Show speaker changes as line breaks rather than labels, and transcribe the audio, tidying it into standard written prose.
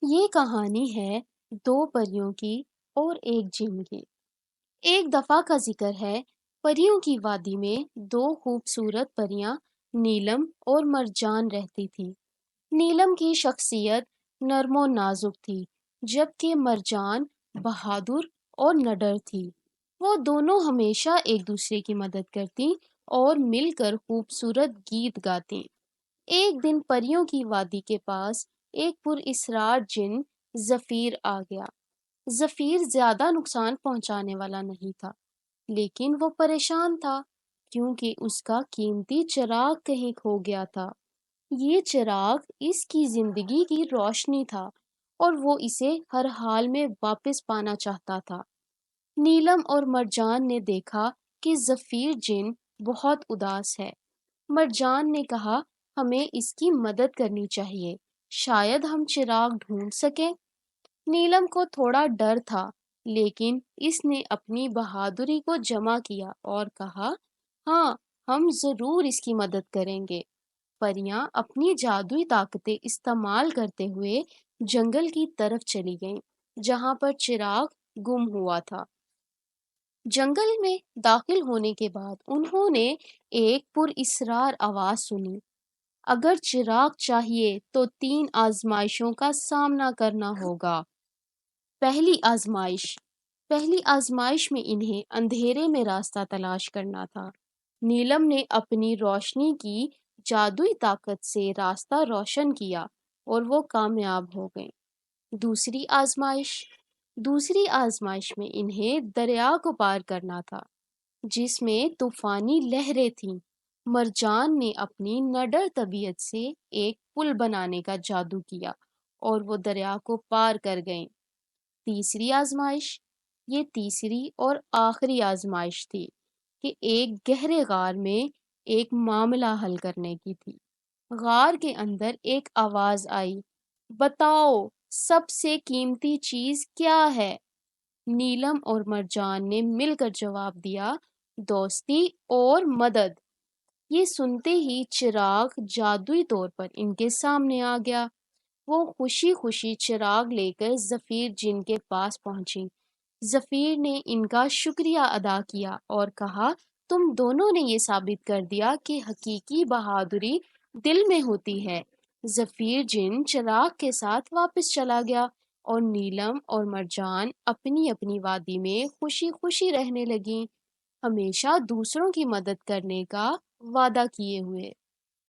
یہ کہانی ہے دو پریوں کی اور ایک جن کی۔ ایک دفعہ کا ذکر ہے، پریوں کی وادی میں دو خوبصورت پریاں نیلم اور مرجان رہتی تھی۔ نیلم کی شخصیت نرم و نازک تھی، جبکہ مرجان بہادر اور نڈر تھی۔ وہ دونوں ہمیشہ ایک دوسرے کی مدد کرتی اور مل کر خوبصورت گیت گاتی۔ ایک دن پریوں کی وادی کے پاس ایک پر اسرار جن زفیر آ گیا۔ زفیر زیادہ نقصان پہنچانے والا نہیں تھا، لیکن وہ پریشان تھا کیونکہ اس کا قیمتی چراغ کہیں کھو گیا تھا۔ یہ چراغ اس کی زندگی کی روشنی تھا اور وہ اسے ہر حال میں واپس پانا چاہتا تھا۔ نیلم اور مرجان نے دیکھا کہ زفیر جن بہت اداس ہے۔ مرجان نے کہا، ہمیں اس کی مدد کرنی چاہیے، شاید ہم چراغ ڈھونڈ سکیں۔ نیلم کو تھوڑا ڈر تھا، لیکن اس نے اپنی بہادری کو جمع کیا اور کہا، ہاں، ہم ضرور اس کی مدد کریں گے۔ پریاں اپنی جادوئی طاقتیں استعمال کرتے ہوئے جنگل کی طرف چلی گئیں، جہاں پر چراغ گم ہوا تھا۔ جنگل میں داخل ہونے کے بعد انہوں نے ایک پر اسرار آواز سنی، اگر چراغ چاہیے تو 3 آزمائشوں کا سامنا کرنا ہوگا۔ پہلی آزمائش میں انہیں اندھیرے میں راستہ تلاش کرنا تھا۔ نیلم نے اپنی روشنی کی جادوئی طاقت سے راستہ روشن کیا اور وہ کامیاب ہو گئے۔ دوسری آزمائش میں انہیں دریا کو پار کرنا تھا، جس میں طوفانی لہریں تھیں۔ مرجان نے اپنی نڈر طبیعت سے ایک پل بنانے کا جادو کیا اور وہ دریا کو پار کر گئیں۔ یہ تیسری اور آخری آزمائش تھی کہ ایک گہرے غار میں ایک معاملہ حل کرنے کی تھی۔ غار کے اندر ایک آواز آئی، بتاؤ سب سے قیمتی چیز کیا ہے؟ نیلم اور مرجان نے مل کر جواب دیا، دوستی اور مدد۔ یہ سنتے ہی چراغ جادوئی طور پر ان کے سامنے آ گیا۔ وہ خوشی خوشی چراغ لے کر زفیر جن کے پاس پہنچی۔ زفیر نے ان کا شکریہ ادا کیا اور کہا، تم دونوں نے یہ ثابت کر دیا کہ حقیقی بہادری دل میں ہوتی ہے۔ زفیر جن چراغ کے ساتھ واپس چلا گیا اور نیلم اور مرجان اپنی اپنی وادی میں خوشی خوشی رہنے لگیں، ہمیشہ دوسروں کی مدد کرنے کا وعدہ کیے ہوئے۔